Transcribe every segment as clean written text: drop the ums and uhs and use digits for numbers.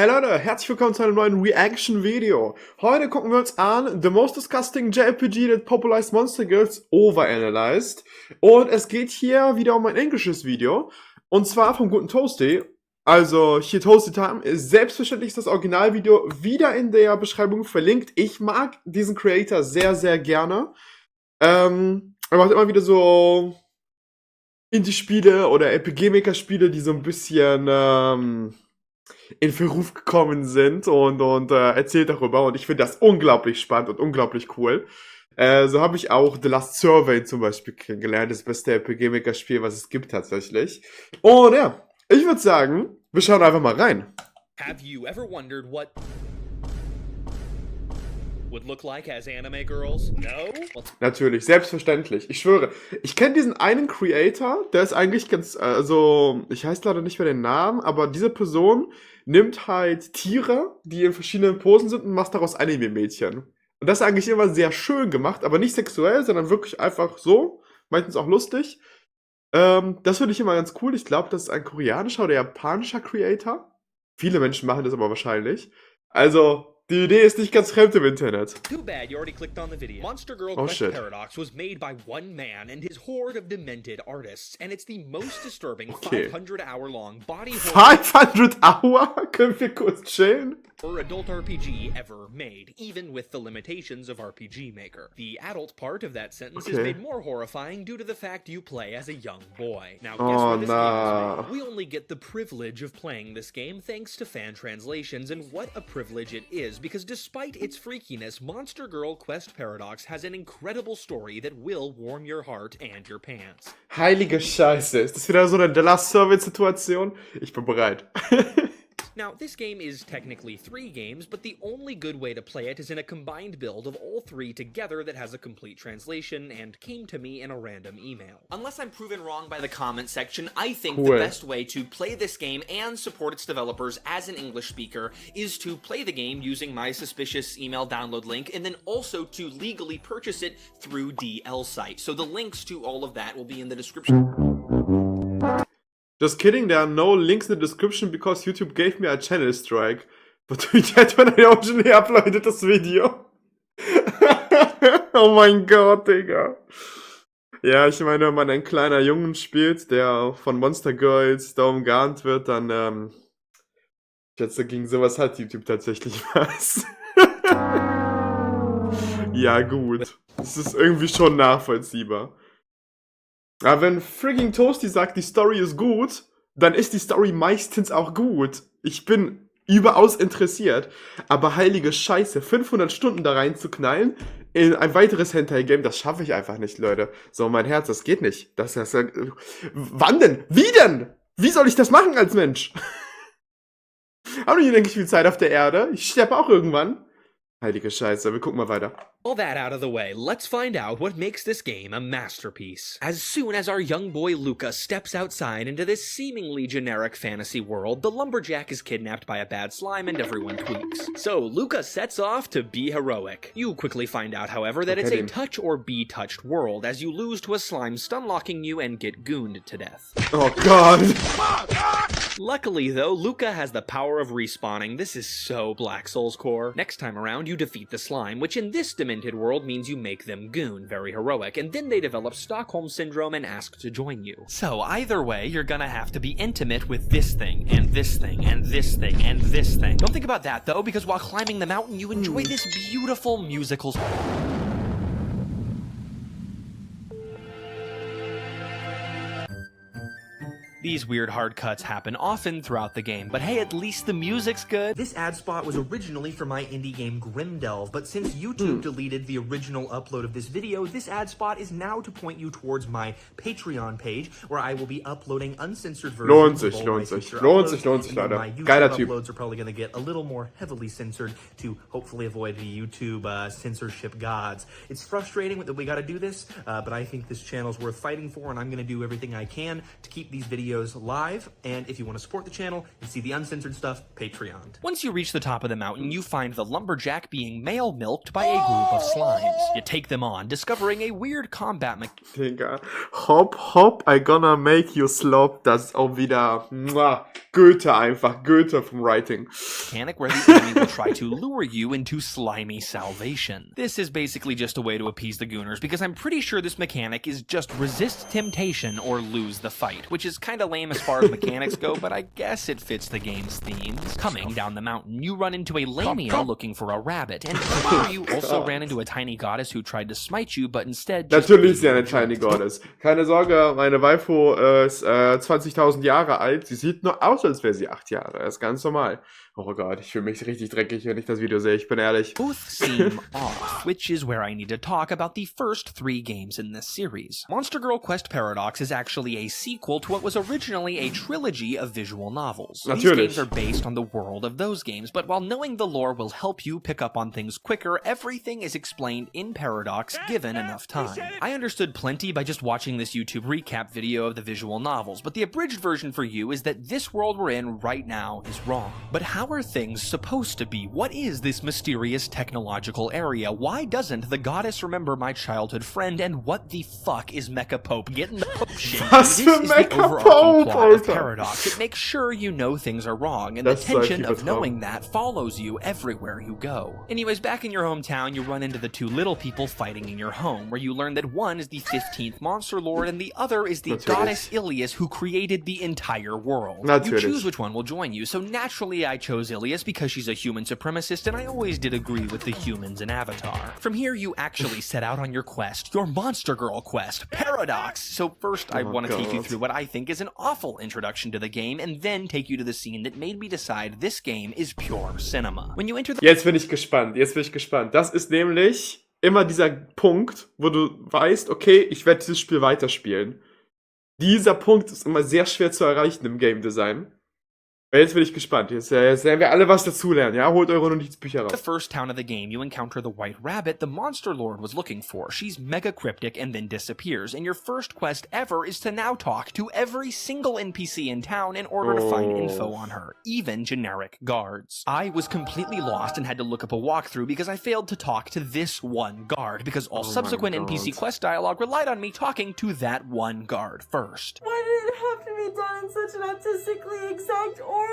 Hey Leute, herzlich willkommen zu einem neuen Reaction-Video. Heute gucken wir uns an The Most Disgusting JRPG that Popularized Monster Girls Overanalyzed. Und es geht hier wieder um ein englisches Video. Und zwar vom guten Toasty. Also hier Toasty Time. Selbstverständlich ist das Originalvideo wieder in der Beschreibung verlinkt. Ich mag diesen Creator sehr, sehr gerne. Er macht immer wieder so Indie-Spiele oder RPG-Maker-Spiele, die so ein bisschen in Verruf gekommen sind und erzählt darüber. Und ich finde das unglaublich spannend und unglaublich cool. So habe ich auch The Last Survey zum Beispiel kennengelernt. Das beste RPG-Maker-Spiel, was es gibt tatsächlich. Und ja, ich würde sagen, wir schauen einfach mal rein. Have you ever wondered what would look like as anime girls? No? Natürlich, selbstverständlich. Ich schwöre, ich kenne diesen einen Creator, der ist eigentlich ganz, also, ich weiß leider nicht mehr den Namen, aber diese Person nimmt halt Tiere, die in verschiedenen Posen sind und macht daraus Anime-Mädchen. Und das ist eigentlich immer sehr schön gemacht, aber nicht sexuell, sondern wirklich einfach so, meistens auch lustig. Das finde ich immer ganz cool. Ich glaube, das ist ein koreanischer oder japanischer Creator. Viele Menschen machen das aber wahrscheinlich. Also, die Idee ist nicht ganz fremd im Internet. Too bad you already clicked on the video. Monster Girl Oh, Quest shit. Paradox was made by one man and his horde of demented artists, and it's the most disturbing Okay. 500-hour-long body horror 500 Hour? Können wir kurz chillen? adult RPG ever made, even with the limitations of RPG Maker. The adult part of that sentence is Okay. made more horrifying due to the fact you play as a young boy. Now, guess Oh, where this game nah. is made? We only get the privilege of playing this game thanks to fan translations, and what a privilege it is, because despite its freakiness, Monster Girl Quest Paradox has an incredible story that will warm your heart and your pants. Heilige Scheiße. Ist das wieder so eine The Last Survey-Situation? Ich bin bereit. Now, this game is technically 3 games, but the only good way to play it is in a combined build of all 3 together that has a complete translation and came to me in a random email. Unless I'm proven wrong by the comment section, I think Cool. the best way to play this game and support its developers as an English speaker is to play the game using my suspicious email download link, and then also to legally purchase it through DL site. So the links to all of that will be in the description. Just kidding, there are no links in the description because YouTube gave me a channel strike. But we did when I originally uploaded this video. Oh mein Gott, Digga. Ja, ich meine, wenn man einen kleiner Jungen spielt, der von Monster Girls da umgarnt wird, dann, ich schätze, gegen sowas hat YouTube tatsächlich was. Ja, gut. Das ist irgendwie schon nachvollziehbar. Aber wenn frigging Toasty sagt, die Story ist gut, dann ist die Story meistens auch gut. Ich bin überaus interessiert. Aber heilige Scheiße, 500 Stunden da reinzuknallen in ein weiteres Hentai-Game, das schaffe ich einfach nicht, Leute. So, mein Herz, das geht nicht. Wann denn? Wie denn? Wie soll ich das machen als Mensch? Habe ich nicht viel Zeit auf der Erde? Ich sterbe auch irgendwann. Heilige Scheiße, wir gucken mal weiter. All that out of the way, let's find out what makes this game a masterpiece. As soon as our young boy Luca steps outside into this seemingly generic fantasy world, the lumberjack is kidnapped by a bad slime and everyone tweaks. So Luca sets off to be heroic. You quickly find out, however, that it's a touch or be touched world as you lose to a slime stun-locking you and get gooned to death. Oh God. Luckily, though, Luca has the power of respawning. This is so Black Souls core. Next time around, you defeat the slime, which in this demented world means you make them goon, very heroic, and then they develop Stockholm Syndrome and ask to join you. So either way, you're gonna have to be intimate with this thing, and this thing, and this thing, and this thing. Don't think about that, though, because while climbing the mountain, you enjoy this beautiful musical... These weird hard cuts happen often throughout the game, but hey, at least the music's good. This ad spot was originally for my indie game Grimdelve, but since YouTube deleted the original upload of this video, this ad spot is now to point you towards my Patreon page, where I will be uploading uncensored versions of all my future uploads, and Leute. my YouTube Geiler Typ. uploads are probably going to get a little more heavily censored to hopefully avoid the YouTube censorship gods. It's frustrating that we got to do this, but I think this channel is worth fighting for, and I'm going to do everything I can to keep these videos live. And if you want to support the channel and see the uncensored stuff, Patreon. Once you reach the top of the mountain, you find the lumberjack being male milked by a group of slimes. You take them on, discovering a weird combat Digga. Hop, hop, I gonna make you slop. Das ist auch wieder Goethe einfach, Goethe vom Writing. Mechanic where the enemy will try to lure you into slimy salvation. This is basically just a way to appease the gooners, because I'm pretty sure this mechanic is just resist temptation or lose the fight, which is kinda lame as far as mechanics go, but I guess it fits the game's themes. Coming down the mountain, you run into a lamia looking for a rabbit, and you also ran into a tiny goddess who tried to smite you, but instead just Natürlich ist sie eine Tiny Goddess. Keine Sorge, meine Waifu ist 20.000 Jahre alt. Sie sieht nur aus, als wäre sie 8 Jahre. Das ist ganz normal. Oh Gott, ich fühle mich richtig dreckig, wenn ich das Video sehe. Ich bin ehrlich. Both seem off, which is where I need to talk about the first 3 games in this series. Monster Girl Quest Paradox is actually a sequel to what was originally a trilogy of visual novels. These games are based on the world of those games, but while knowing the lore will help you pick up on things quicker, everything is explained in Paradox given enough time. I understood plenty by just watching this YouTube recap video of the visual novels, but the abridged version for you is that this world we're in right now is wrong. But how are things supposed to be? What is this mysterious technological area? Why doesn't the goddess remember my childhood friend? And what the fuck is Mecha Pope getting the Pope shit? This is the overarching plot of Paradox. It makes sure you know things are wrong, and the tension of knowing that follows you everywhere you go. Anyways, back in your hometown, you run into the 2 little people fighting in your home, where you learn that one is the 15th Monster Lord and the other is the goddess Ilias, who created the entire world. You choose which one will join you, so naturally I chose Ilias because she's a human supremacist, and I always did agree with the humans in Avatar. From here, you actually set out on your quest, your Monster Girl quest, Paradox. So first, I want to take you through what I think is an awful introduction to the game, and then take you to the scene that made me decide this game is pure cinema. When you enter the Jetzt bin ich gespannt, Das ist nämlich immer dieser Punkt, wo du weißt, okay, ich werde dieses Spiel weiterspielen. Dieser Punkt ist immer sehr schwer zu erreichen im Game Design. Jetzt bin ich gespannt. Jetzt werden wir alle was dazulernen, ja? Holt eure Notizbücher raus. The first town of the game, you encounter the White Rabbit the Monster Lord was looking for. She's mega cryptic and then disappears, and your first quest ever is to now talk to every single NPC in town in order to find info on her, even generic guards. I was completely lost and had to look up a walkthrough because I failed to talk to this one guard, because all subsequent NPC quest dialogue relied on me talking to that one guard first. Why did it have to be done in such an artistically exact order?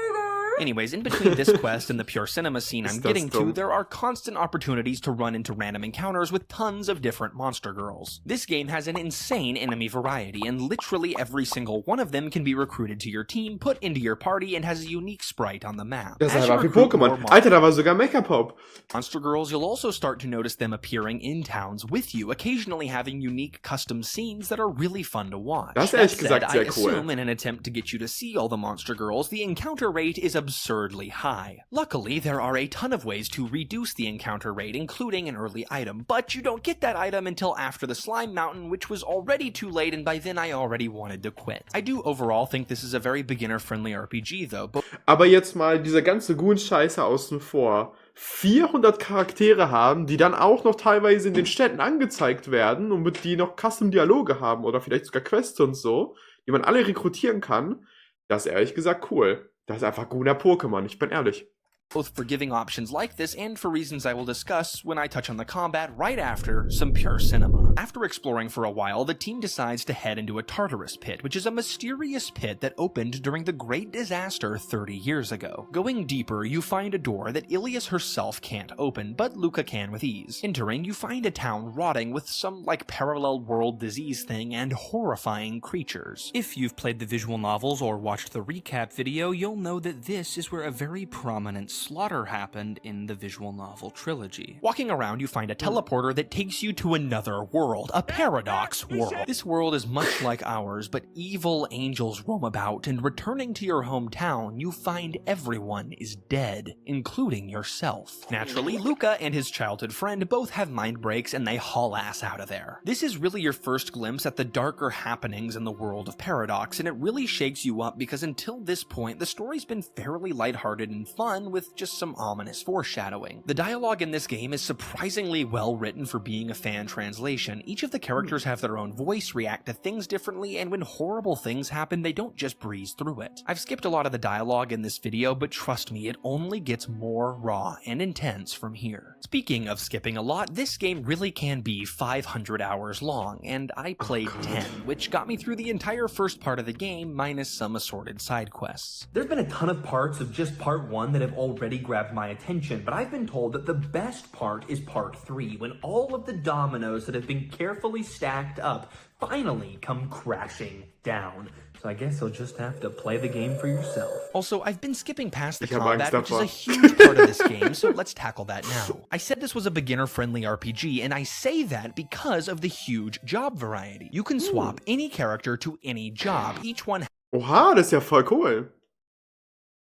Anyways, in between this quest and the pure cinema scene I'm getting to, there are constant opportunities to run into random encounters with tons of different monster girls. This game has an insane enemy variety, and literally every single one of them can be recruited to your team, put into your party, and has a unique sprite on the map. Das ist einfach wie Pokémon. Alter, da war sogar Mecha Pope. Monster girls, you'll also start to notice them appearing in towns with you, occasionally having unique custom scenes that are really fun to watch. Das ist ehrlich gesagt sehr cool. I assume in an attempt to get you to see all the monster girls, the encounter rate is absurdly high. Luckily, there are a ton of ways to reduce the encounter rate, including an early item, but you don't get that item until after the Slime Mountain, which was already too late, and by then I already wanted to quit. I do overall think this is a very beginner-friendly RPG, though. Aber jetzt mal diese ganze Goon-Scheiße außen vor. 400 Charaktere haben, die dann auch noch teilweise in den Städten angezeigt werden und mit die noch Custom-Dialoge haben oder vielleicht sogar Quests und so, die man alle rekrutieren kann. Das ist ehrlich gesagt cool. Das ist einfach guter Pokémon, ich bin ehrlich. Both for giving options like this and for reasons I will discuss when I touch on the combat right after some pure cinema. After exploring for a while, the team decides to head into a Tartarus pit, which is a mysterious pit that opened during the Great Disaster 30 years ago. Going deeper, you find a door that Ilias herself can't open, but Luca can with ease. Entering, you find a town rotting with some parallel world disease thing and horrifying creatures. If you've played the visual novels or watched the recap video, you'll know that this is where a very prominent slaughter happened in the visual novel trilogy. Walking around, you find a teleporter that takes you to another world, a paradox world. This world is much like ours, but evil angels roam about, and returning to your hometown, you find everyone is dead, including yourself. Naturally, Luca and his childhood friend both have mind breaks, and they haul ass out of there. This is really your first glimpse at the darker happenings in the world of Paradox, and it really shakes you up because until this point, the story's been fairly lighthearted and fun, with with just some ominous foreshadowing. The dialogue in this game is surprisingly well written for being a fan translation. Each of the characters have their own voice, react to things differently, and when horrible things happen, they don't just breeze through it. I've skipped a lot of the dialogue in this video, but trust me, it only gets more raw and intense from here. Speaking of skipping a lot, this game really can be 500 hours long, and I played 10, which got me through the entire first part of the game, minus some assorted side quests. There's been a ton of parts of just part 1 that have already grabbed my attention, but I've been told that the best part is part 3, when all of the dominoes that have been carefully stacked up finally come crashing down. So I guess you'll just have to play the game for yourself. Also, I've been skipping past the Ich habe combat, Angst which is a davor. huge part of this game, so let's tackle that now. I said this was a beginner-friendly RPG, and I say that because of the huge job variety. You can swap any character to any job. Each one Oha, das ist ja voll cool.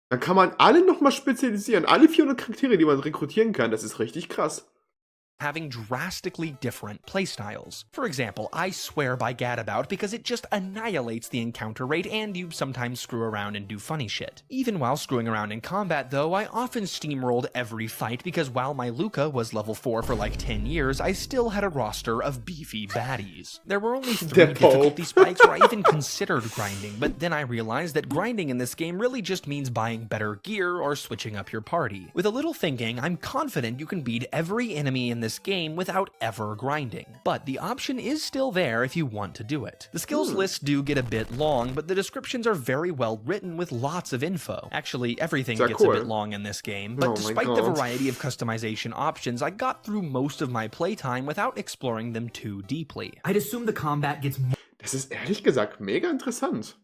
Dann kann man alle nochmal spezialisieren. Alle 400 Charaktere, die man rekrutieren kann. Das ist richtig krass. having drastically different playstyles. For example, I swear by Gadabout because it just annihilates the encounter rate and you sometimes screw around and do funny shit. Even while screwing around in combat though, I often steamrolled every fight because while my Luca was level 4 for like 10 years, I still had a roster of beefy baddies. There were only 3 difficulty spikes where I even considered grinding, but then I realized that grinding in this game really just means buying better gear or switching up your party. With a little thinking, I'm confident you can beat every enemy in this game without ever grinding, but the option is still there if you want to do it. The skills lists do get a bit long, but the descriptions are very well written with lots of info. Actually, everything gets a bit long in this game, but despite the variety of customization options, I got through most of my playtime without exploring them too deeply. I'd assume the combat gets Das ist ehrlich gesagt mega interessant.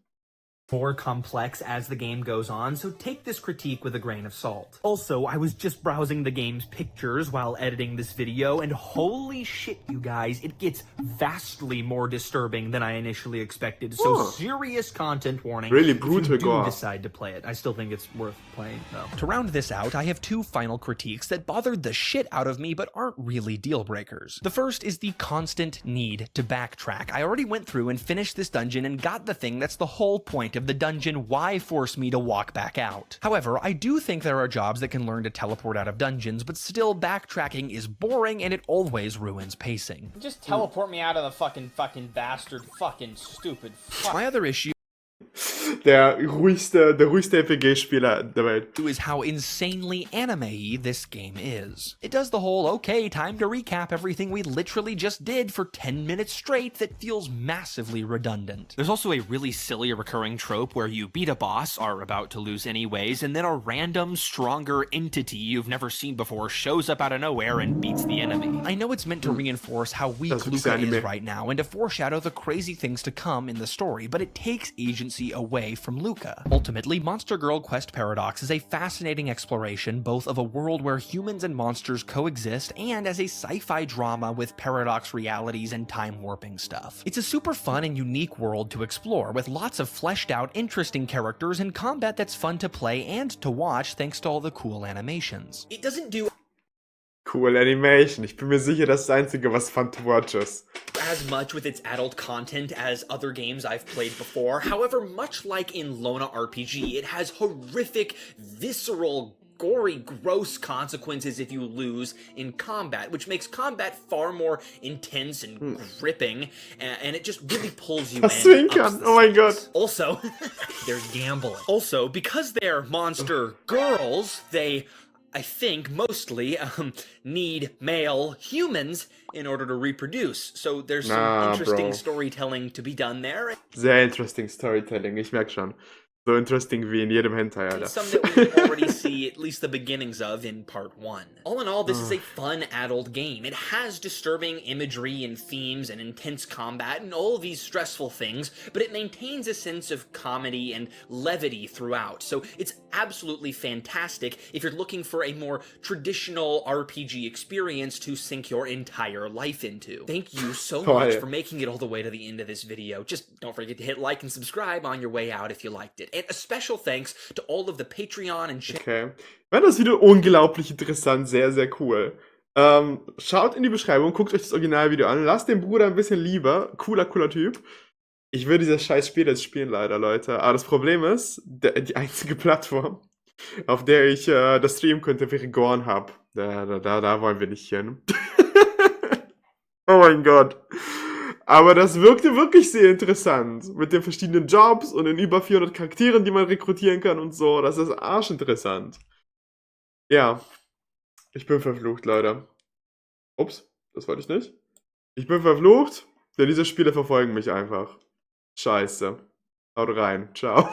more complex as the game goes on, so take this critique with a grain of salt. Also, I was just browsing the game's pictures while editing this video, and holy shit, you guys, it gets vastly more disturbing than I initially expected, so serious content warning Really if brutal you do gore. decide to play it. I still think it's worth playing, though. To round this out, I have 2 final critiques that bothered the shit out of me but aren't really deal breakers. The first is the constant need to backtrack. I already went through and finished this dungeon and got the thing that's the whole point of the dungeon. Why force me to walk back out? However, I do think there are jobs that can learn to teleport out of dungeons, but still backtracking is boring and it always ruins pacing. Just teleport me out of the fucking bastard, fucking stupid fuck. My other issue Der ruhigste RPG-Spieler der Welt. is how insanely anime-y this game is. It does the whole, okay, time to recap everything we literally just did for 10 minutes straight that feels massively redundant. There's also a really silly recurring trope where you beat a boss, are about to lose anyways, and then a random, stronger entity you've never seen before shows up out of nowhere and beats the enemy. I know it's meant to reinforce how weak That's Luca anime. is right now and to foreshadow the crazy things to come in the story, but it takes agency away from Luca. Ultimately, Monster Girl Quest Paradox is a fascinating exploration both of a world where humans and monsters coexist and as a sci-fi drama with paradox realities and time warping stuff. It's a super fun and unique world to explore with lots of fleshed out, interesting characters and combat that's fun to play and to watch thanks to all the cool animations. It doesn't do Cool Animation. Ich bin mir sicher, das ist das Einzige, was fun to watch ist. as much with its adult content as other games I've played before. However, much like in Lona RPG, it has horrific, visceral, gory, gross consequences if you lose in combat, which makes combat far more intense and gripping, and it just really pulls you Das in. Zwinkern, ups the oh mein stakes. Gott. Also, they're gambling. Also, because they're monster girls, they, I think, mostly need male humans in order to reproduce. So there's some interesting bro. storytelling to be done there. Sehr interesting Storytelling, ich merke schon. So interesting wie in jedem Hentai, Alter. And some that we already see at least the beginnings of in part 1. All in all, this is a fun adult game. It has disturbing imagery and themes and intense combat and all these stressful things, but it maintains a sense of comedy and levity throughout. So it's absolutely fantastic if you're looking for a more traditional RPG experience to sink your entire life into. Thank you so much for making it all the way to the end of this video. Just don't forget to hit like and subscribe on your way out if you liked it. And a special thanks to all of the Patreon and Okay. Ich fand das Video unglaublich interessant, sehr, sehr cool. Schaut in die Beschreibung, guckt euch das Originalvideo an, lasst den Bruder ein bisschen lieber. Cooler Typ. Ich würde dieses scheiß Spiel jetzt spielen, leider, Leute. Aber das Problem ist, die einzige Plattform, auf der ich das Stream-Content für Gorn habe. Da wollen wir nicht hin. Oh mein Gott. Aber das wirkte wirklich sehr interessant. Mit den verschiedenen Jobs und den über 400 Charakteren, die man rekrutieren kann und so. Das ist arschinteressant. Ja. Ich bin verflucht, Leute. Ups, das wollte ich nicht. Ich bin verflucht, denn diese Spiele verfolgen mich einfach. Scheiße. Haut rein. Ciao.